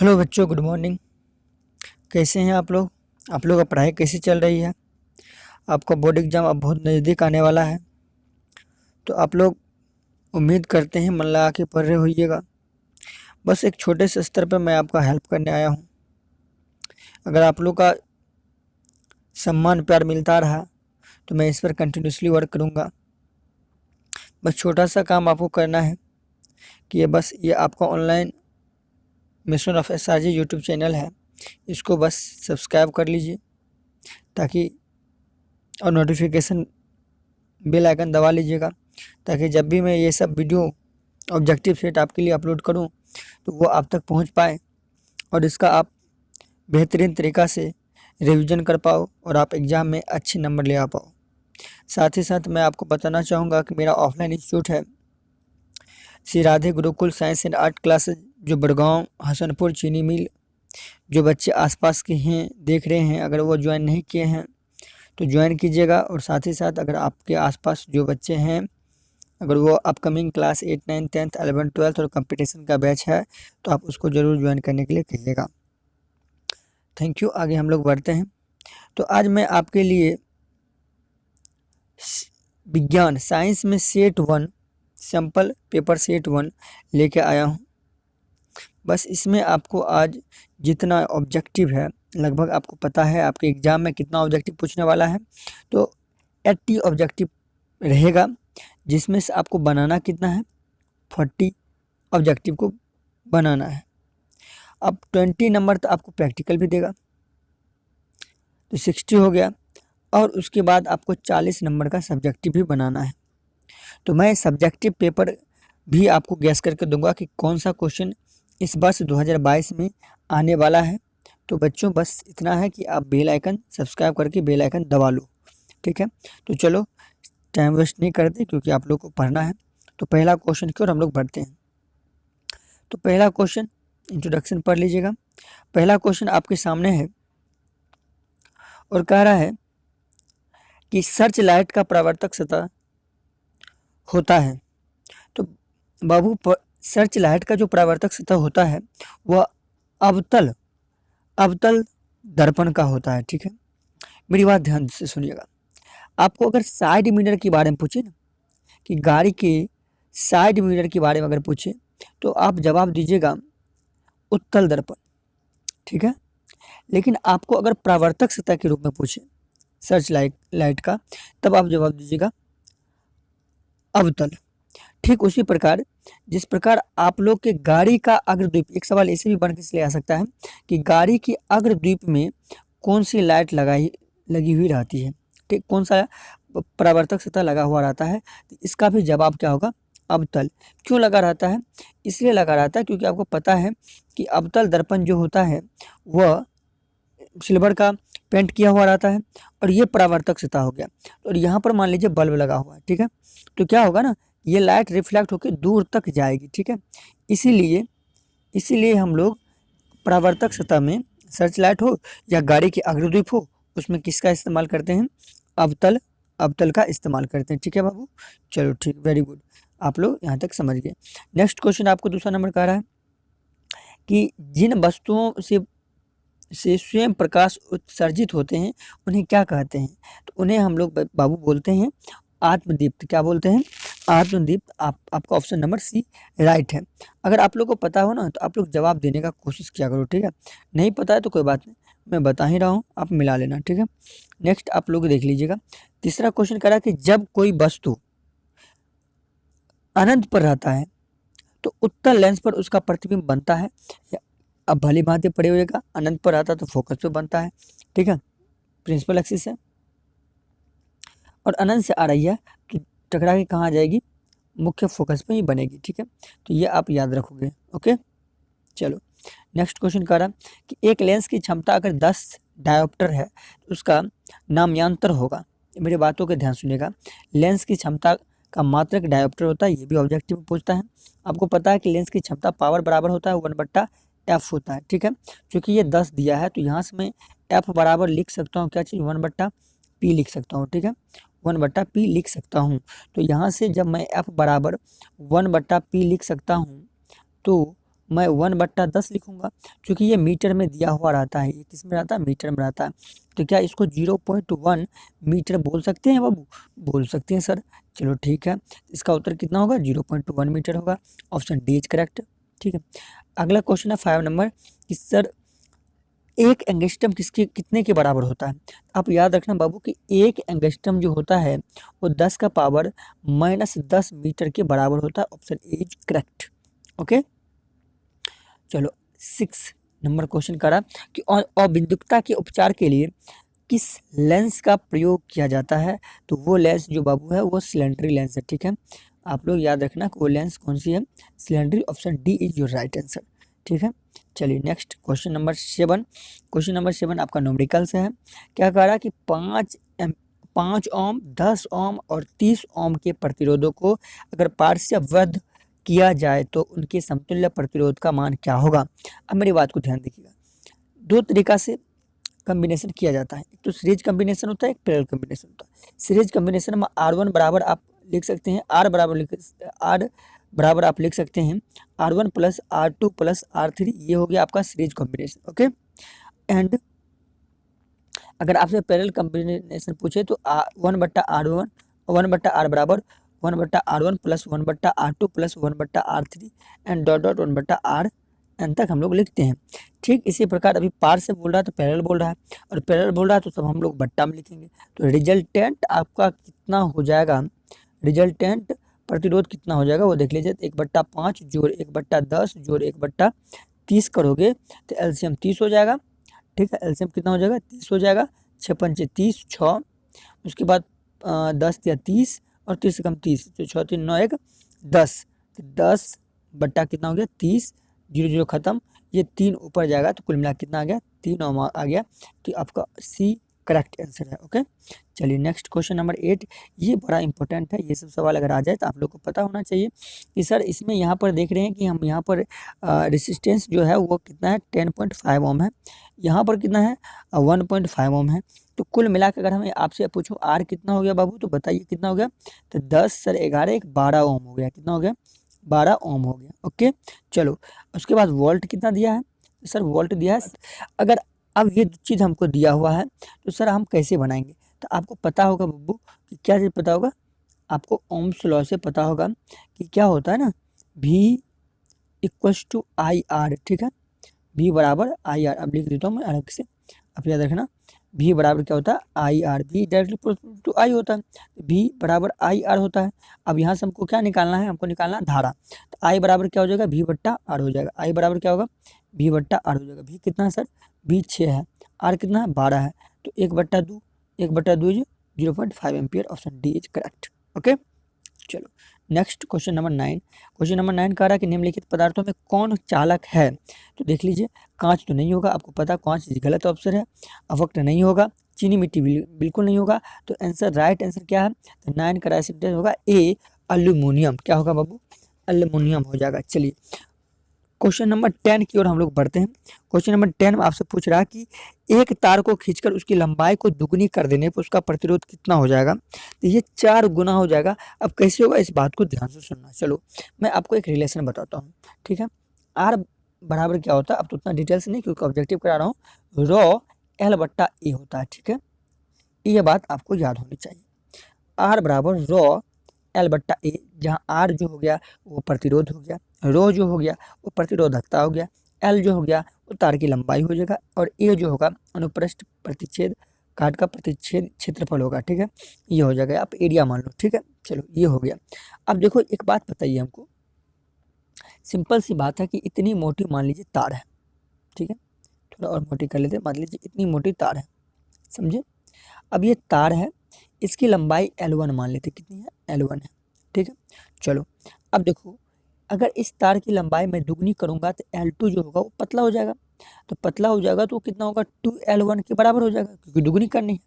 Hello बच्चों, good morning. कैसे हैं आप लोग? आप लोग का पढ़ाई कैसी चल रही है? आपका बोर्ड एग्ज़ाम अब बहुत नज़दीक आने वाला है, तो आप लोग उम्मीद करते हैं मन लगा के पढ़ रहे होइएगा। बस एक छोटे से स्तर पर मैं आपका हेल्प करने आया हूँ। अगर आप लोग का सम्मान प्यार मिलता रहा तो मैं इस पर कंटिन्यूसली वर्क करूँगा। बस छोटा सा काम आपको करना है कि ये आपका online mission of SRG YouTube channel है, इसको बस सब्सक्राइब कर लीजिए ताकि और नोटिफिकेशन बेल आइकन दबा लीजिएगा ताकि जब भी मैं ये सब वीडियो ऑब्जेक्टिव सेट आपके लिए अपलोड करूं तो वो आप तक पहुंच पाए और इसका आप बेहतरीन तरीक़ा से रिवीजन कर पाओ और आप एग्ज़ाम में अच्छे नंबर ले आ पाओ। साथ ही साथ मैं आपको बताना चाहूँगा कि मेरा ऑफलाइन इंस्टीट्यूट है Shri Radhe Gurukul science and art classes, जो बड़गांव हसनपुर चीनी मिल। जो बच्चे आसपास के हैं देख रहे हैं, अगर वो ज्वाइन नहीं किए हैं तो ज्वाइन कीजिएगा। और साथ ही साथ अगर आपके आसपास जो बच्चे हैं, अगर वो अपकमिंग क्लास 8, 9, 10, 11, 12 और कंपटीशन का बैच है तो आप उसको ज़रूर ज्वाइन करने के लिए कहिएगा। Thank you. आगे हम लोग बढ़ते हैं। तो आज मैं आपके लिए विज्ञान साइंस में सेट 1 सैम्पल पेपर सेट 1 लेके आया हूँ। बस इसमें आपको आज जितना ऑब्जेक्टिव है, लगभग आपको पता है आपके एग्ज़ाम में कितना ऑब्जेक्टिव पूछने वाला है। तो 80 ऑब्जेक्टिव रहेगा, जिसमें से आपको बनाना कितना है, 40 ऑब्जेक्टिव को बनाना है। अब 20 नंबर तो आपको प्रैक्टिकल भी देगा, तो 60 हो गया। और उसके बाद आपको 40 नंबर का सब्जेक्टिव भी बनाना है। तो मैं सब्जेक्टिव पेपर भी आपको गैस करके दूंगा कि कौन सा क्वेश्चन इस वर्ष 2022 में आने वाला है। तो बच्चों, बस इतना है कि आप बेल आइकन सब्सक्राइब करके बेल आइकन दबा लो, ठीक है। तो चलो टाइम वेस्ट नहीं करते क्योंकि आप लोग को पढ़ना है। तो पहला क्वेश्चन की ओर हम लोग बढ़ते हैं। तो पहला क्वेश्चन इंट्रोडक्शन पढ़ लीजिएगा। पहला क्वेश्चन आपके सामने है और कह रहा है कि सर्च लाइट का परावर्तक सतह होता है। तो बाबू, सर्च लाइट का जो परावर्तक सतह होता है वह अवतल अवतल दर्पण का होता है, ठीक है। मेरी बात ध्यान से सुनिएगा। आपको अगर साइड मिरर के बारे में पूछे ना, कि गाड़ी के साइड मिरर के बारे में अगर पूछे तो आप जवाब दीजिएगा उत्तल दर्पण, ठीक है। लेकिन आपको अगर परावर्तक सतह के रूप में पूछे सर्च लाइट का, तब आप जवाब दीजिएगा अवतल। ठीक उसी प्रकार जिस प्रकार आप लोग के गाड़ी का अग्रद्वीप, एक सवाल ऐसे भी बन के इसलिए आ सकता है कि गाड़ी की अग्रद्वीप में कौन सी लाइट लगी हुई रहती है, ठीक, कौन सा परावर्तक सतह लगा हुआ रहता है। तो इसका भी जवाब क्या होगा, अवतल। क्यों लगा रहता है? इसलिए लगा रहता है क्योंकि आपको पता है कि अवतल दर्पण जो होता है वह सिल्वर का पेंट किया हुआ रहता है और ये परावर्तक सतह हो गया। और यहाँ पर मान लीजिए बल्ब लगा हुआ है, ठीक है। तो क्या होगा ना, ये लाइट रिफ्लेक्ट होकर दूर तक जाएगी, ठीक है। इसीलिए हम लोग परावर्तक सतह में सर्च लाइट हो या गाड़ी की अग्रद्वीप हो, उसमें किसका इस्तेमाल करते हैं, अवतल का इस्तेमाल करते हैं, ठीक है बाबू। चलो ठीक, वेरी गुड, आप लोग यहाँ तक समझ गए। नेक्स्ट क्वेश्चन आपको दूसरा नंबर कह रहा है कि जिन वस्तुओं से स्वयं प्रकाश उत्सर्जित होते हैं उन्हें क्या कहते हैं। तो उन्हें हम लोग बाबू बोलते हैं आत्मदीप्त। क्या बोलते हैं, आत्मदीप्त। आपका ऑप्शन नंबर सी राइट है। अगर आप लोग को पता हो ना तो आप लोग जवाब देने का कोशिश किया करो, ठीक है। नहीं पता है तो कोई बात नहीं, मैं बता ही रहा हूँ, आप मिला लेना, ठीक है। नेक्स्ट आप लोग देख लीजिएगा। तीसरा क्वेश्चन कह रहा है कि जब कोई वस्तु अनंत पर रहता है तो उत्तल लेंस पर उसका प्रतिबिंब बनता है। अब भली भांति पड़े हुएगा, अनंत पर आता तो फोकस पे बनता है, ठीक है, प्रिंसिपल एक्सिस है। और अनंत से आ रही है तो टकरा के कहाँ जाएगी, मुख्य फोकस पे ही बनेगी, ठीक है। तो ये आप याद रखोगे, ओके। चलो नेक्स्ट क्वेश्चन कह रहा कि एक लेंस की क्षमता अगर 10 डायोप्टर है तो उसका नामयांतर होगा। मेरी बातों के ध्यान सुनिएगा। लेंस की क्षमता का मात्रक डायोप्टर होता है, ये भी ऑब्जेक्टिव में पूछता है। आपको पता है कि लेंस की क्षमता पावर बराबर होता है 1/f होता है, ठीक है। क्योंकि ये 10 दिया है तो यहाँ से मैं f बराबर लिख सकता हूँ, क्या चीज़, 1/p लिख सकता हूँ, ठीक है, 1/p लिख सकता हूँ। तो यहाँ से जब मैं f बराबर 1/p लिख सकता हूँ तो मैं 1/10 लिखूंगा, क्योंकि ये मीटर में दिया हुआ रहता है। ये किस में रहता है? मीटर में रहता है। तो क्या इसको 0.1 मीटर बोल सकते हैं बाबू? बोल सकते हैं सर। चलो ठीक है, इसका उत्तर कितना होगा? 0.1 मीटर होगा। Option D is correct. ठीक है, अगला क्वेश्चन है 5 नंबर कि सर एक एंगस्ट्रम किसके कितने के बराबर होता है? आप याद रखना बाबू कि एक एंगस्ट्रम जो होता है वो 10 का पावर -10 मीटर के बराबर होता है। Option A is correct. Okay, चलो 6 नंबर क्वेश्चन करा कि अबिंदुकता के उपचार के लिए किस लेंस का प्रयोग किया जाता है? तो वो लेंस जो बाबू है वो सिलेंडरी लेंस है। ठीक है, आप लोग याद रखना कि वो लेंस कौन सी है? सिलेंडरी। Option D is your right answer. ठीक है, चलिए next question number 7। Question number 7 आपका न्यूमेरिकल से है। क्या कह रहा है कि 5 ओम, 10 ओम और 30 ओम के प्रतिरोधों को अगर पार्श्वबद्ध किया जाए तो उनके समतुल्य प्रतिरोध का मान क्या होगा? अब मेरी बात को ध्यान देखिएगा, दो तरीका से कॉम्बिनेशन किया जाता है। एक तो सीरीज कॉम्बिनेशन होता है, एक पैरेलल कॉम्बिनेशन होता है। सीरीज कॉम्बिनेशन में R1 बराबर आप लिख सकते हैं, R बराबर आप लिख सकते हैं R1 plus R2 plus R3। ये हो गया आपका सीरीज कॉम्बिनेशन। ओके, एंड अगर आपसे पैरेलल कॉम्बिनेशन पूछे तो 1/R1 1/R बराबर 1/R1 plus 1/R2 plus 1/R3 and dot dot 1/Rn तक हम लोग लिखते हैं। ठीक इसी प्रकार अभी पार से बोल रहा है तो पैरेलल बोल रहा है, और पैरेलल बोल रहा है तो सब हम लोग बट्टा में लिखेंगे। तो रिजल्टेंट आपका कितना हो जाएगा? रिजल्टेंट प्रतिरोध कितना हो जाएगा वो देख लीजिए। 1/5 जोड़ 1/10 जोड़ 1/30 करोगे तो एलसीएम 30 हो जाएगा। ठीक है, एलसीएम कितना हो जाएगा? 30 हो जाएगा। 6 पंचे 30, 6, उसके बाद 10 या 30 और 30 से कम 30, तो 6 3 9 1 10, तो 10 बट्टा कितना हो गया? 30, 0 0 खत्म, ये 3 ऊपर जाएगा तो कुल मिला कितना आ गया? 3 आ गया। तो आपका सी करेक्ट आंसर है। ओके, चलिए नेक्स्ट क्वेश्चन नंबर 8। ये बड़ा इंपॉर्टेंट है, ये सब सवाल अगर आ जाए तो आप लोग को पता होना चाहिए कि सर इसमें यहाँ पर देख रहे हैं कि हम यहाँ पर रेसिस्टेंस जो है वो कितना है? 10.5 ओम है। यहाँ पर कितना है? 1.5 ओम है। तो कुल मिला के अगर हमें आपसे पूछूं आर कितना हो गया बाबू, तो बताइए कितना हो गया? तो 10 सर 11 1 12 ओम हो गया। कितना हो गया? 12 ओम हो गया। ओके, चलो उसके बाद वोल्ट कितना दिया है? तो सर वोल्ट दिया है। अगर अब ये चीज़ हमको दिया हुआ है तो सर हम कैसे बनाएंगे? तो आपको पता होगा बब्बू कि क्या चीज़ पता होगा? आपको ओम्स लॉ से पता होगा कि क्या होता है ना, V equals to I R. ठीक है, V बराबर आई आर। अब लिख देता हूँ मैं अलग से, आप याद रखना। V बराबर क्या होता है? I R. V directly proportional to I होता है, V बराबर आई आर होता है। अब यहाँ से हमको क्या निकालना है? हमको निकालना है धारा। तो आई बराबर क्या हो जाएगा? V/R हो जाएगा। आई बराबर क्या होगा? V/R हो जाएगा। V कितना है सर? V 6 है, R कितना है? 12 है। तो 1/2 1/2 0.5 ampere. Option D is correct. Okay, चलो next question number 9। Question number 9 कह रहा है कि निम्नलिखित पदार्थों में कौन चालक है? तो देख लीजिए, कांच तो नहीं होगा, आपको पता कांच गलत ऑप्शन है। अवक्र नहीं होगा, चीनी मिट्टी बिल्कुल नहीं होगा। तो आंसर राइट आंसर क्या है? तो 9 का राइट आंसर होगा ए एल्यूमिनियम। क्या होगा बाबू? एल्यूमिनियम हो जाएगा। चलिए क्वेश्चन नंबर 10 की ओर हम लोग बढ़ते हैं। क्वेश्चन नंबर 10 में आपसे पूछ रहा है कि एक तार को खींचकर उसकी लंबाई को दुगनी कर देने पर उसका प्रतिरोध कितना हो जाएगा? तो ये 4 गुना हो जाएगा। अब कैसे होगा इस बात को ध्यान से सुनना। चलो मैं आपको एक रिलेशन बताता हूँ। ठीक है, आर बराबर क्या होता है? अब तो उतना डिटेल से नहीं क्योंकि ऑब्जेक्टिव करा रहा हूँ। रॉ L/A होता है। ठीक है, ये बात आपको याद होनी चाहिए। आर बराबर रॉ L/A, जहाँ आर जो हो गया वो प्रतिरोध हो गया, रो जो हो गया वो प्रतिरोधकता हो गया, एल जो हो गया वो तार की लंबाई हो जाएगा, और ए जो होगा अनुप्रस्थ प्रतिच्छेद काट का प्रतिच्छेद क्षेत्रफल होगा। ठीक है, ये हो जाएगा, आप एरिया मान लो। ठीक है, चलो ये हो गया। अब देखो एक बात बताइए हमको, सिंपल सी बात है कि इतनी मोटी मान लीजिए तार है। ठीक है, थोड़ा और मोटी कर लेते हैं, मान लीजिए इतनी मोटी तार है, समझे? अब ये तार है, इसकी लंबाई L1 मान लेते, कितनी है? L1 है। ठीक है, चलो अब देखो, अगर इस तार की लंबाई मैं दुगनी करूंगा तो L2 जो होगा वो पतला हो जाएगा। तो पतला हो जाएगा तो कितना होगा? 2L1 के बराबर हो जाएगा, क्योंकि दुगनी करनी है।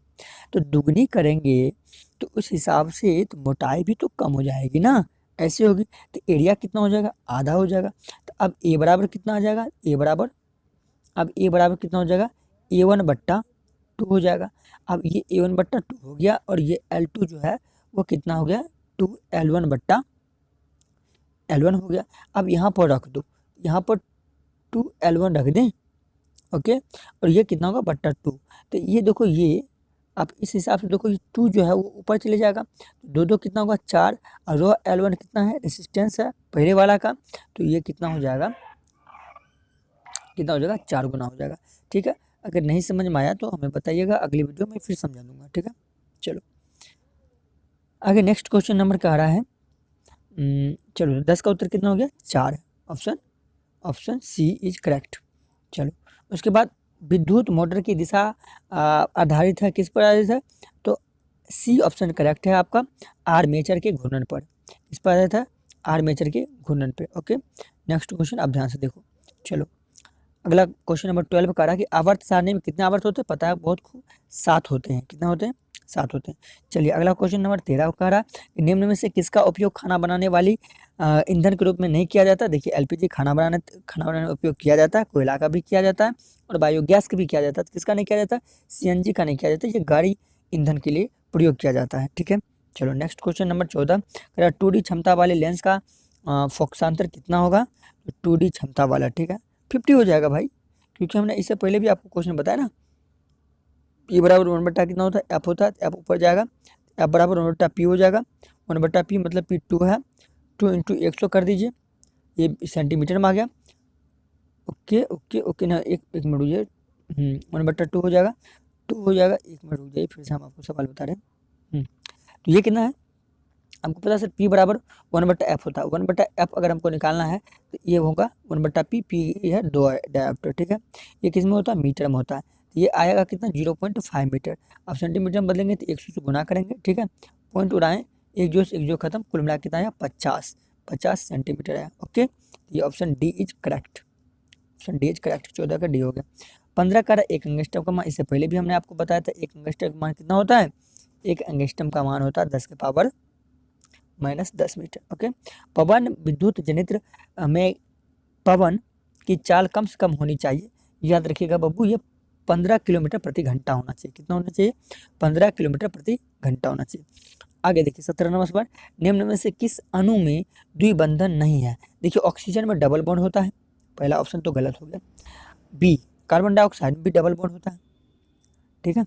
तो दुगनी करेंगे तो उस हिसाब से तो मोटाई भी तो कम हो जाएगी ना, ऐसे होगी। तो एरिया कितना हो जाएगा? आधा हो जाएगा। तो अब ए बराबर कितना आ जाएगा? ए बराबर कितना हो जाएगा? A1/2 हो जाएगा। अब ये A1/2 हो गया, और ये L2 जो है वो कितना हो गया? 2L1/L1 हो गया। अब यहाँ पर रख दो, यहाँ पर 2L1 रख दें, ओके, और ये कितना होगा बट्टा 2। तो ये देखो, ये आप इस हिसाब से देखो, ये 2 जो है वो ऊपर चले जाएगा, दो दो कितना होगा 4, और रो L1 कितना है, रेसिस्टेंस है पहले वाला का, तो ये कितना हो जाएगा, कितना हो जाएगा 4 गुना हो जाएगा। ठीक है, अगर नहीं समझ में आया तो हमें बताइएगा, अगली वीडियो में फिर समझा दूंगा। ठीक है, चलो आगे नेक्स्ट क्वेश्चन नंबर क्या आ रहा है। चलो 10 का उत्तर कितना हो गया 4, ऑप्शन सी इज करेक्ट। चलो उसके बाद विद्युत मोटर की दिशा आधारित है, किस पर आधारित है, तो सी ऑप्शन करेक्ट है आपका, आर्मेचर के घूर्णन पर। किस पर आधारित है, आर्मेचर के घूर्णन पे। ओके, नेक्स्ट क्वेश्चन आप ध्यान से देखो। चलो अगला क्वेश्चन नंबर 12 कह रहा है कि आवर्त सारणी में कितने आवर्त होते हैं, पता है बहुत खूब, 7 होते हैं। कितना होते हैं, 7 होते हैं। चलिए अगला क्वेश्चन नंबर 13 कह रहा है कि निम्न में से किसका उपयोग खाना बनाने वाली ईंधन के रूप में नहीं किया जाता। देखिए एलपीजी खाना बनाने में उपयोग किया जाता है, कोयला का भी किया जाता है और बायोगैस का भी किया जाता है। किसका नहीं किया जाता, सीएनजी का नहीं किया जाता, ये गाड़ी ईंधन के लिए प्रयोग किया जाता है। ठीक है, चलो नेक्स्ट क्वेश्चन नंबर 14 कह रहा है 2D क्षमता वाले लेंस का फोकसांतर कितना होगा, 2D क्षमता वाला, ठीक है 50 हो जाएगा भाई, क्योंकि हमने इससे पहले भी आपको क्वेश्चन बताया ना, P बराबर 1/, कितना होता है F होता है, F ऊपर जाएगा, F बराबर 1/P हो जाएगा, 1/P मतलब P2 है, 2 इंटू 100 कर दीजिए, ये सेंटीमीटर में आ गया। ओके ओके ओके ना, एक मिनट रुकिए, 1/2 हो जाएगा, 2 हो जाएगा, एक मिनट रुक जाइए, फिर से हम आपको सवाल बता रहे हैं। तो ये कितना है, हमको पता है सर P बराबर 1/F होता है, 1/F अगर हमको निकालना है तो ये होगा 1/P, P है डायप्टर। ठीक है, ये किस में होता है, मीटर में होता है, तो ये आएगा कितना 0.5 मीटर। अब सेंटीमीटर में बदलेंगे तो 100 से गुना करेंगे। ठीक है, पॉइंट उड़ाएं, एक जो खत्म, कुल मिला कितना आया 50 सेंटीमीटर है। ओके, ये option D is correct, option D is correct, 14 का डी हो गया। 15 का एक एंगस्ट्रम का मान, इससे पहले भी हमने आपको बताया था, एक एंगस्ट्रम का मान कितना होता है, एक एंगस्ट्रम का मान होता है 10 के पावर -10 मीटर। ओके, पवन विद्युत जनित्र में पवन की चाल कम से कम होनी चाहिए, याद रखिएगा बब्बू, ये 15 किलोमीटर प्रति घंटा होना चाहिए। कितना होना चाहिए, 15 किलोमीटर प्रति घंटा होना चाहिए। आगे देखिए 17 नंबर पर, निम्न में से किस अणु में द्विबंधन नहीं है। देखिए ऑक्सीजन में डबल बॉन्ड होता है, पहला ऑप्शन तो गलत हो गया। बी, कार्बन डाइऑक्साइड में भी डबल बॉन्ड होता है। ठीक है,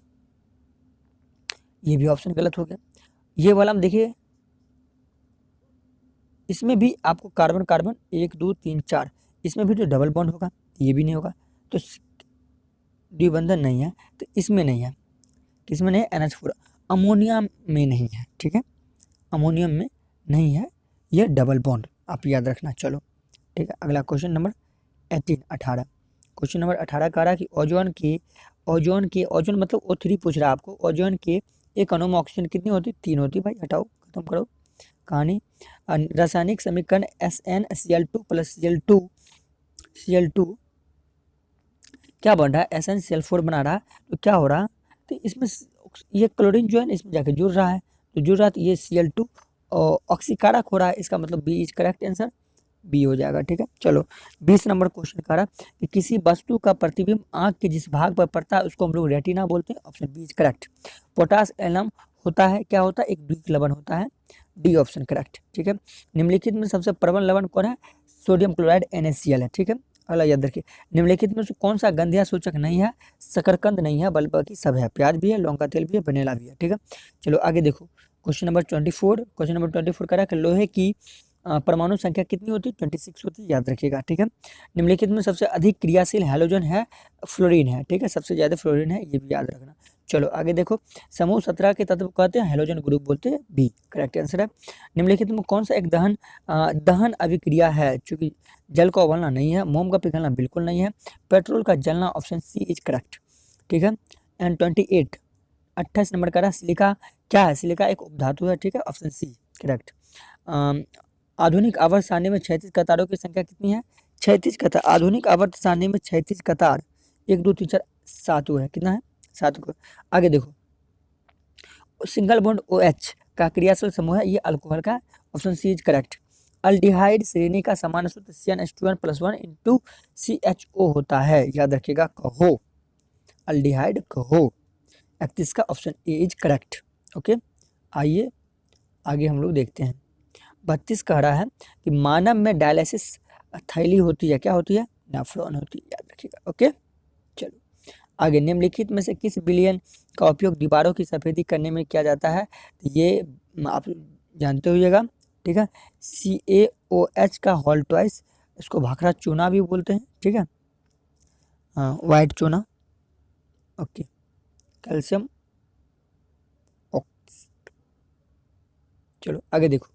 ये भी ऑप्शन गलत हो गया। ये वाला हम देखिए, इसमें भी आपको कार्बन कार्बन 1 2 3 4, इसमें भी तो डबल बॉन्ड होगा, ये भी नहीं होगा, तो द्विबंधन नहीं है, तो इसमें नहीं है, किसमें नहीं है, NH4। अमोनिया में नहीं है, ठीक है, अमोनियम में नहीं है ये डबल बॉन्ड, आप याद रखना। चलो ठीक है, अगला क्वेश्चन नंबर 18 क्वेश्चन नंबर 18 कह रहा है कि ओजोन मतलब O3 पूछ रहा है आपको, ओजोन के एक अणु में ऑक्सीजन कितनी होती, 3 होती। भाई हटाओ, खत्म करो कहानी। रासायनिक समीकरण SnCl2 + Cl2 क्या बन रहा है, SnCl4 बना रहा है, तो क्या हो रहा है, तो इसमें ये क्लोरीन जो है ना इसमें जाके जुड़ रहा है, तो जुड़ रहा है, तो ये Cl2 ऑक्सीकारक हो रहा है, इसका मतलब B is correct answer, B हो जाएगा। ठीक है, चलो 20 नंबर क्वेश्चन कह रहा कि किसी वस्तु का प्रतिबिंब आंख के जिस भाग पर पड़ता है उसको हम लोग रेटिना बोलते हैं, option B is correct. Potash alum होता है, क्या होता है, एक द्विक लवण होता है, डी ऑप्शन करेक्ट। ठीक है, निम्नलिखित में सबसे प्रबल लवण कौन है, सोडियम क्लोराइड NaCl है। ठीक है, अगला याद रखिए, निम्नलिखित में से कौन सा गंधिया सूचक नहीं है, शकरकंद नहीं है, बल्कि सब है, प्याज भी है, लौंग का तेल भी है, वनीला भी है। ठीक है, चलो आगे देखो क्वेश्चन नंबर 24 कह रहा है कि लोहे की परमाणु संख्या कितनी होती है, 26 होती है, याद रखिएगा। ठीक है, निम्नलिखित में सबसे अधिक क्रियाशील हैलोजन है, फ्लोरीन है। ठीक है, सबसे ज्यादा फ्लोरीन है, ये भी याद रखना। चलो आगे देखो, समूह 17 के तत्व कहते हैं, हैलोजन ग्रुप बोलते हैं, बी करेक्ट आंसर है। निम्नलिखित में कौन सा एक दहन अभिक्रिया है, चूंकि जल का उबलना नहीं है, मोम का पिघलना बिल्कुल नहीं है, पेट्रोल का जलना, ऑप्शन सी इज करेक्ट। ठीक है, एंड 28 नंबर का सिलिका क्या है, सिलिका एक उपधातु है। ठीक है, ऑप्शन सी करेक्ट। आधुनिक आवर्त सारणी में 36 कतारों की संख्या कितनी है, 36 कतार। आधुनिक आवर्त सारणी में 36 कतार, 1 2 3 4 7 है, कितना है 7 को। आगे देखो, सिंगल बॉन्ड OH का क्रियाशील समूह है, ये अल्कोहल का, option C is correct. Aldehyde श्रेणी का समान सूत्र CnH2n+1 × CHO होता है, याद रखिएगा, कहो अल्डिहाइड कहो। 31 का option A is correct. Okay, आइए आगे हम लोग देखते हैं। 32 कह रहा है कि मानव में डायलिसिस थैली होती है, क्या होती है, नेफ्रॉन होती है, याद रखिएगा। ओके, चलो आगे, निम्नलिखित में से किस विलयन का उपयोग दीवारों की सफेदी करने में किया जाता है? तो ये आप जानते होइएगा, ठीक है। CaOH का हॉल ट्वाइस, इसको भाखड़ा चूना भी बोलते हैं, ठीक है। हाँ, वाइट चूना। ओके, कैल्शियम ऑक्स। चलो आगे देखो,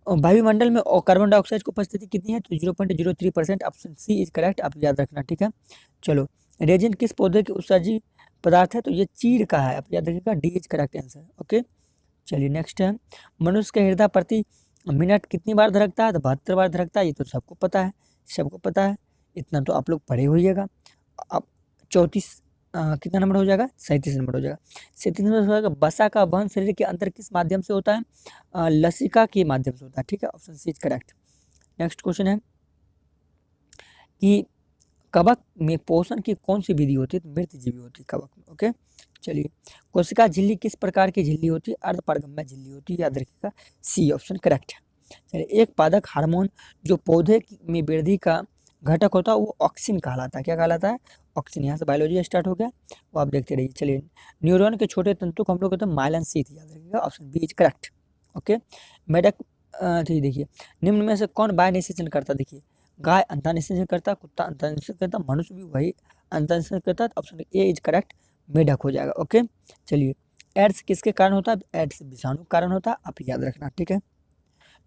वायुमंडल में कार्बन डाइऑक्साइड की उपस्थिति कितनी है? तो 0.03%। ऑप्शन सी इज करेक्ट, आप याद रखना, ठीक है। चलो, रेजिन किस पौधे की उत्सर्जी पदार्थ है? तो ये चीड़ का है, आप याद रखिएगा, D is correct answer. Okay, चलिए नेक्स्ट है, मनुष्य का हृदय प्रति मिनट कितनी बार धड़कता है? तो 72 बार धड़कता है, ये तो सबको पता है, सबको पता है, इतना तो आप लोग पढ़े होइएगा। अब 34 कितना नंबर हो जाएगा? 37 नंबर हो जाएगा। 37 नंबर हो जाएगा, वसा का वहन शरीर के अंदर किस माध्यम से होता है? लसिका के माध्यम से होता है, ठीक है। Option C is correct. Next question है कि कवक में पोषण की कौन सी विधि होती है? तो मृतजीवी होती है कवक में। ओके, चलिए, कोशिका झिल्ली किस प्रकार की झिल्ली होती है? अर्धपारगम्य झिल्ली होती है, याद रखिएगा, सी ऑप्शन करेक्ट है। चलिए, एक पादक हार्मोन जो पौधे में वृद्धि का घटक होता है वो ऑक्सिन कहलाता है, क्या कहलाता है? ऑक्सिन। यहाँ से बायोलॉजी स्टार्ट हो गया, वो आप देखते रहिए। चलिए, न्यूरॉन के छोटे तंतु को हम लोग कहते हैं माइलिन शीथ, याद रखिएगा, option B is correct. Okay, मेढक देखिए, निम्न में से कौन बाह्य निषेचन करता? देखिए, गाय अंतः निषेचन करता, कुत्ता अंतः निषेचन करता, मनुष्य भी वही अंतः निषेचन करता है, ऑप्शन ए इज करेक्ट, मेढक हो जाएगा। ओके, चलिए, एड्स किसके कारण होता है? एड्स विषाणु के कारण होता है, आप याद रखना, ठीक है।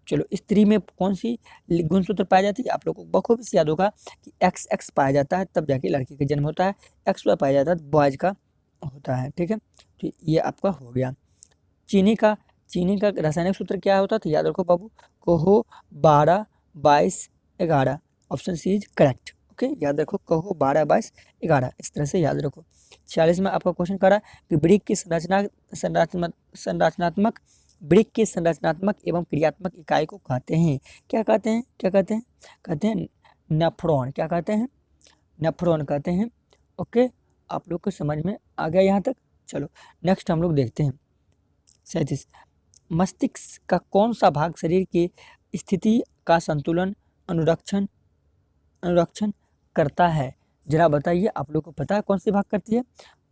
चलो, स्त्री में कौन सी गुणसूत्र पाई जाती है? आप लोगों को बखूबी से याद होगा कि XX पाया जाता है, तब जाके लड़की का जन्म होता है, XY पाया जाता है, बॉयज का होता है, ठीक है। तो ये आपका हो गया। चीनी का रासायनिक सूत्र क्या होता है? तो याद रखो बाबू, कहो 12 22 11, option C is correct. Okay, याद रखो, कहो 12 22 11, इस तरह से याद रखो। 46 में आपका क्वेश्चन करा कि वृक्क की संरचनात्मक वृक्क की संरचनात्मक एवं क्रियात्मक इकाई को कहते हैं, क्या कहते हैं? क्या कहते हैं? कहते हैं नेफ्रॉन। क्या कहते हैं? नेफ्रॉन कहते हैं। ओके, आप लोग को समझ में आ गया यहाँ तक? चलो नेक्स्ट हम लोग देखते हैं 37, मस्तिष्क का कौन सा भाग शरीर की स्थिति का संतुलन अनुरक्षण करता है? जरा बताइए, आप लोग को पता है कौन सी भाग करती है?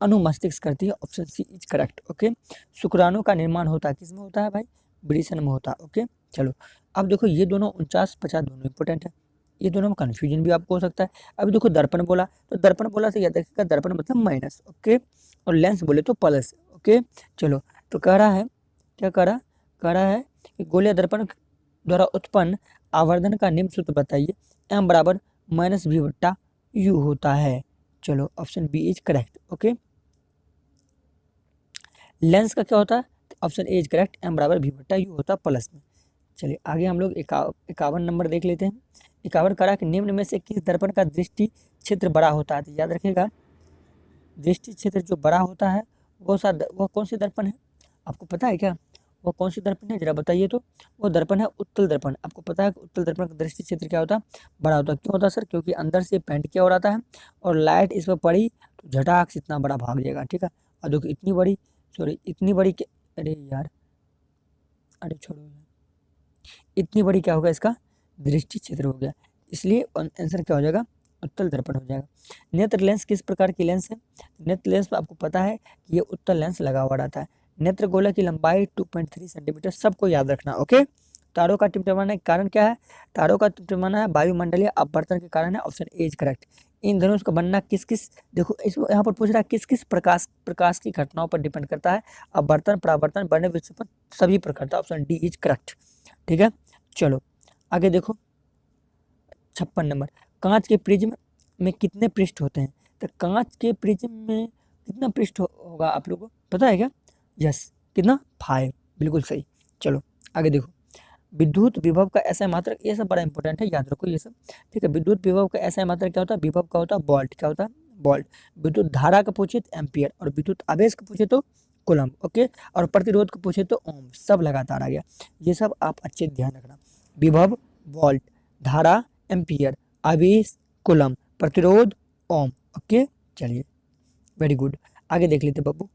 अनुमस्तिष्क करती है, option C is correct. Okay, शुक्राणु का निर्माण होता है, किस में होता है भाई? वृषण में होता है। ओके, चलो अब देखो, ये दोनों 49 50 दोनों इंपॉर्टेंट है, ये दोनों में कन्फ्यूजन भी आपको हो सकता है। अभी देखो, दर्पण बोला तो दर्पण बोला तो याद रखिएगा, दर्पण मतलब माइनस। ओके, और लेंस बोले तो प्लस। ओके, चलो, तो कह रहा है, क्या कह रहा है कि गोलीय दर्पण द्वारा उत्पन्न आवर्धन का निम्न सूत्र बताइए। M बराबर -v/u होता है। चलो, option B is correct. Okay, lens का क्या होता है? Option A is correct, M बराबर v/u होता है प्लस में। चलिए आगे हम लोग 51 नंबर देख लेते हैं। 51 करा कि निम्न में से किस दर्पण का दृष्टि क्षेत्र बड़ा होता है? तो याद रखिएगा, दृष्टि क्षेत्र जो बड़ा होता है वो कौन सी दर्पण है? आपको पता है क्या वो कौन सी दर्पण है? जरा बताइए। तो वो दर्पण है उत्तल दर्पण। आपको पता है कि उत्तल दर्पण का दृष्टि क्षेत्र क्या होता है? बड़ा होता है। क्यों होता है सर? क्योंकि अंदर से पेंट किया हो रहा है और लाइट इस पर पड़ी तो झटाक से इतना बड़ा भाग जाएगा, ठीक है। और देखो इतनी बड़ी अरे यार, अरे छोड़ो यार, इतनी बड़ी क्या होगा? इसका दृष्टि क्षेत्र हो गया, इसलिए आंसर क्या हो जाएगा? उत्तल दर्पण हो जाएगा। नेत्र लेंस किस प्रकार की लेंस है? नेत्र लेंस में आपको पता है कि ये उत्तल लेंस लगा हुआ रहता है। नेत्र गोला की लंबाई 2.3 सेंटीमीटर, सबको याद रखना। ओके, तारों का टिमटिमाने के कारण क्या है? तारों का टिमटिमाना है वायुमंडलीय अपवर्तन के कारण है, ऑप्शन ए इज करेक्ट। इन धनुष का बनना किस किस, देखो इस यहाँ पर पूछ रहा है किस किस प्रकाश की घटनाओं पर डिपेंड करता है? अपवर्तन, परावर्तन, बढ़ने विक्षेपण, सभी पर करता है, ऑप्शन डी इज करेक्ट, ठीक है। चलो आगे देखो 56 नंबर, कांच के प्रिज्म में कितने पृष्ठ होते हैं? तो कांच के प्रिज्म में कितना पृष्ठ होगा आप लोगों को पता है क्या? यस, कितना? 5, बिल्कुल सही। चलो आगे देखो, विद्युत विभव का ऐसा मात्रक, ये सब बड़ा इंपॉर्टेंट है, याद रखो ये सब, ठीक है। विद्युत विभव का ऐसा मात्रक क्या होता है? विभव का होता है वोल्ट। क्या होता है? वोल्ट। विद्युत धारा का पूछे तो एम्पियर, और विद्युत आवेश का पूछे तो कूलम। ओके, और प्रतिरोध को पूछे तो ओम। सब लगातार आ गया, ये सब आप अच्छे ध्यान रखना। विभव वोल्ट, धारा एम्पियर, आवेश कूलम, प्रतिरोध ओम। ओके, चलिए वेरी गुड। आगे देख लेते बाबू,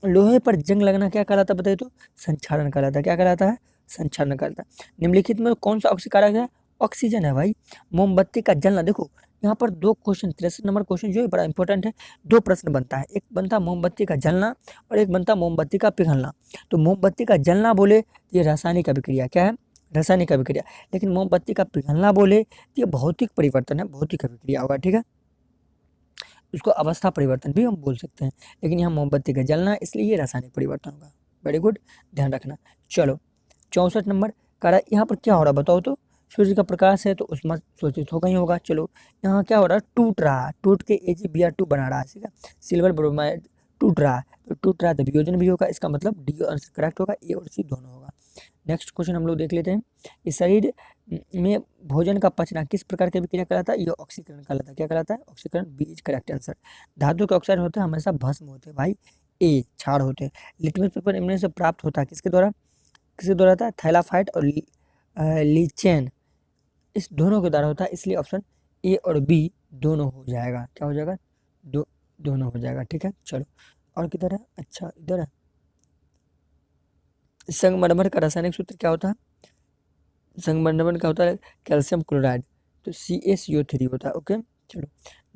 लोहे पर जंग लगना क्या कहलाता है बताइए? तो संक्षारण कहलाता है। क्या कहलाता है? संक्षारण कहलाता है। निम्नलिखित में कौन सा ऑक्सीकारक है? ऑक्सीजन है भाई। मोमबत्ती का जलना, देखो यहाँ पर 2 क्वेश्चन, 63 नंबर क्वेश्चन जो है बड़ा इंपॉर्टेंट है। 2 प्रश्न बनता है, एक बनता मोमबत्ती का जलना और एक बनता मोमबत्ती का पिघलना। तो मोमबत्ती का जलना बोले तो ये रासायनिक अभिक्रिया, क्या है, रासायनिक अभिक्रिया। लेकिन मोमबत्ती का पिघलना बोले तो ये भौतिक परिवर्तन है, भौतिक अभिक्रिया होगा, ठीक है। उसको अवस्था परिवर्तन भी हम बोल सकते हैं, लेकिन यहाँ मोमबत्ती का जलना इसलिए ये रासायनिक परिवर्तन होगा। वेरी गुड, ध्यान रखना। चलो 64 नंबर कह रहा है यहाँ पर क्या हो रहा है बताओ तो। सूर्य का प्रकाश है तो उसमें शोषित होगा ही होगा। चलो यहाँ क्या हो रहा है, टूट रहा है, टूट के AgBr2 बना रहा है, ठीक है। सिल्वर ब्रोमाइड टूट रहा है, तो टूट रहा है तो वियोजन भी होगा, इसका मतलब डी आंसर करेक्ट होगा, ए और सी दोनों होगा। नेक्स्ट क्वेश्चन हम लोग देख लेते हैं। इस शरीर में भोजन का पचना किस प्रकार की अभिक्रिया कहलाता है, ये ऑक्सीकरण कहलाता है। क्या कहलाता है, ऑक्सीकरण, बी इज करेक्ट आंसर। धातु के ऑक्साइड होते हैं हमेशा भस्म होते हैं भाई, ए क्षार होते हैं। लिटमस पेपर इनमें से प्राप्त होता है किसके द्वारा, किसके द्वारा होता है, थैलाफाइट और लीचेन, इस दोनों के द्वारा होता है, इसलिए ऑप्शन ए और बी दोनों हो जाएगा। क्या हो जाएगा, दोनों हो जाएगा, ठीक है। चलो और किधर है, अच्छा इधर है। संगमरमर का रासायनिक सूत्र क्या होता है, संगमरमर का होता है कैल्शियम क्लोराइड, तो CaCO3 होता है, ओके। चलो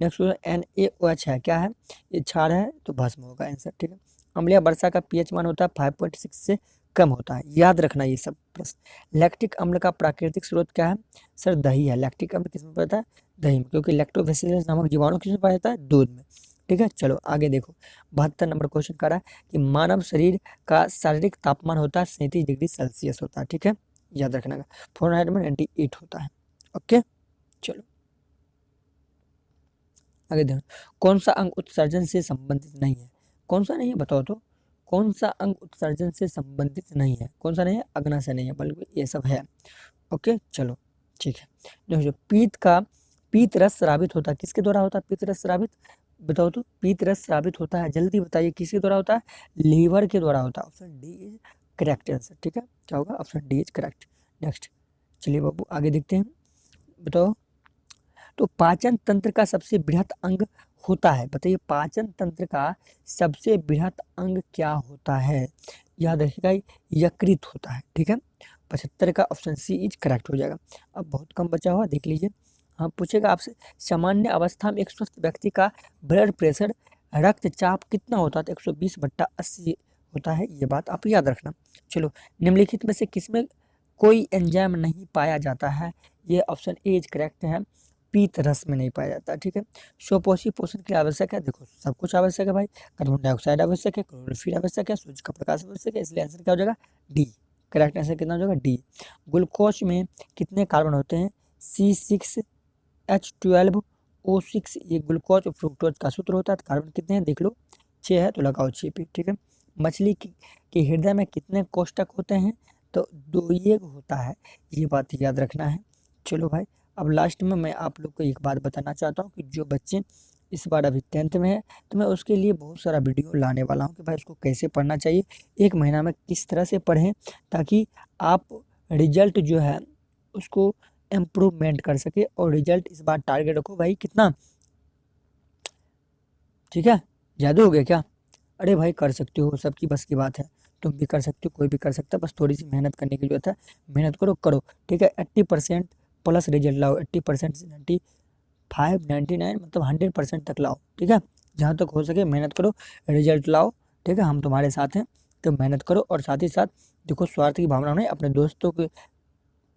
नेक्स्ट NaOH है, क्या है, ये क्षार है तो भस्म होगा आंसर, ठीक है। अम्लीय वर्षा का pH मान होता है 5.6 से कम होता है, याद रखना ये सब प्रश्न। लैक्टिक अम्ल का प्राकृतिक स्रोत क्या है, सर दही है। लैक्टिक अम्ल किसमें पाया जाता है, दही में, क्योंकि लैक्टोबैसिलस नामक जीवाणु किसमें पाया जाता है, दूध में, ठीक है। चलो आगे देखो 72 नंबर क्वेश्चन कर रहा है कि मानव शरीर का शारीरिक तापमान होता है 37 डिग्री सेल्सियस होता है, ठीक है, याद रखना का। फ़ारेनहाइट में 98 होता है, ओके। चलो आगे देखो, कौन सा अंग उत्सर्जन से संबंधित नहीं है, कौन सा नहीं है बताओ तो, कौन सा अंग उत्सर्जन से संबंधित नहीं है, कौन सा नहीं है, अग्ना से नहीं है, बल्कि ये सब है, ओके। चलो ठीक है, देखो पीत रस स्रावित होता है किसके द्वारा होता है, पीत रस स्रावित बताओ तो, पीत रस स्रावित होता है, जल्दी बताइए किसके द्वारा होता है, लीवर के द्वारा होता है, option D is correct answer, ठीक है, क्या होगा, option D is correct. Next चलिए बाबू आगे देखते हैं, बताओ तो पाचन तंत्र का सबसे बृहत अंग होता है, बताइए पाचन तंत्र का सबसे बृहत अंग क्या होता है, याद रखिएगा यकृत होता है, ठीक है। 75 का ऑप्शन सी इज करेक्ट हो जाएगा। अब बहुत कम बचा हुआ देख लीजिए, हाँ पूछेगा आपसे, सामान्य अवस्था में एक स्वस्थ व्यक्ति का ब्लड प्रेशर रक्तचाप कितना होता है, तो 120/80 होता है, ये बात आप याद रखना। चलो निम्नलिखित में से किसमें कोई एंजाइम नहीं पाया जाता है, ये ऑप्शन ए इज करेक्ट है, पीत रस में नहीं पाया जाता, ठीक है। स्वपोषी पोषण के लिए आवश्यक है, देखो सब कुछ आवश्यक है भाई, कार्बन डाइऑक्साइड आवश्यक है, क्लोरोफिल आवश्यक है, सूर्य का प्रकाश आवश्यक है, इसलिए आंसर क्या हो जाएगा, डी, करेक्ट आंसर कितना हो जाएगा, डी। ग्लूकोज में कितने कार्बन होते हैं, C6H12O6, ये ग्लूकोज और फ्रुक्टोज का सूत्र होता है, तो कार्बन कितने हैं देख लो, 6 है तो लगाओ 6 पे, ठीक है। मछली के हृदय में कितने कोष्ठक होते हैं, तो 2 एक होता है, ये बात याद रखना है। चलो भाई अब लास्ट में मैं आप लोग को एक बात बताना चाहता हूँ कि जो बच्चे इस बार अभी 10th में है, तो मैं उसके लिए बहुत सारा वीडियो लाने वाला हूँ कि भाई उसको कैसे पढ़ना चाहिए, एक महीना में किस तरह से पढ़ें, ताकि आप रिजल्ट जो है उसको इम्प्रूवमेंट कर सके। और रिजल्ट इस बार टारगेट रखो भाई कितना, ठीक है, ज़्यादा हो गया क्या, अरे भाई कर सकते हो, सबकी बस की बात है, तुम भी कर सकते हो, कोई भी कर सकता है, बस थोड़ी सी मेहनत करने की जरूरत है, मेहनत करो, ठीक है। 80% प्लस रिजल्ट लाओ, 80% से 95, 99 मतलब 100% तक लाओ, ठीक है। जहाँ तक हो सके मेहनत करो, रिजल्ट लाओ, ठीक है, हम तुम्हारे साथ हैं, तो मेहनत करो। और साथ ही साथ देखो स्वार्थ की भावना नहीं, अपने दोस्तों के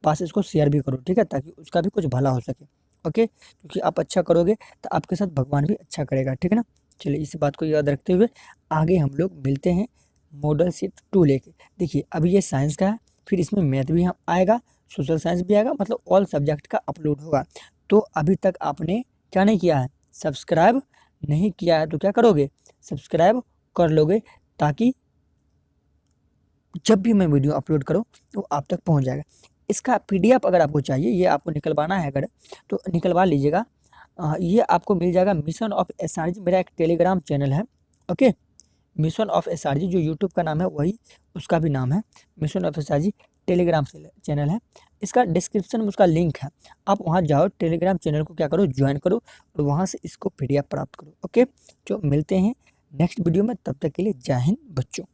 पास इसको शेयर भी करो, ठीक है, ताकि उसका भी कुछ भला हो सके, ओके। क्योंकि आप अच्छा करोगे तो आपके साथ भगवान भी अच्छा करेगा, ठीक है ना। चलिए इस बात को याद रखते हुए आगे हम लोग मिलते हैं मॉडल शीट 2 लेके। देखिए अभी ये साइंस का है, फिर इसमें मैथ भी आएगा, सोशल साइंस भी आएगा, मतलब ऑल सब्जेक्ट का अपलोड होगा। तो अभी तक आपने क्या नहीं किया है, सब्सक्राइब नहीं किया है, तो क्या करोगे, सब्सक्राइब कर लोगे, ताकि जब भी मैं वीडियो अपलोड करूँ तो आप तक पहुँच जाएगा। इसका PDF अगर आपको चाहिए, ये आपको निकलवाना है अगर, तो निकलवा लीजिएगा। ये आपको मिल जाएगा मिशन ऑफ SRG, मेरा एक टेलीग्राम चैनल है, ओके। मिशन ऑफ SRG जो यूट्यूब का नाम है वही उसका भी नाम है, mission of SRG Telegram channel है। इसका डिस्क्रिप्शन में उसका लिंक है, आप वहाँ जाओ, टेलीग्राम चैनल को क्या करो, ज्वाइन करो, और वहाँ से इसको PDF प्राप्त करो, ओके। जो मिलते हैं नेक्स्ट वीडियो में, तब तक के लिए जय हिंद बच्चों।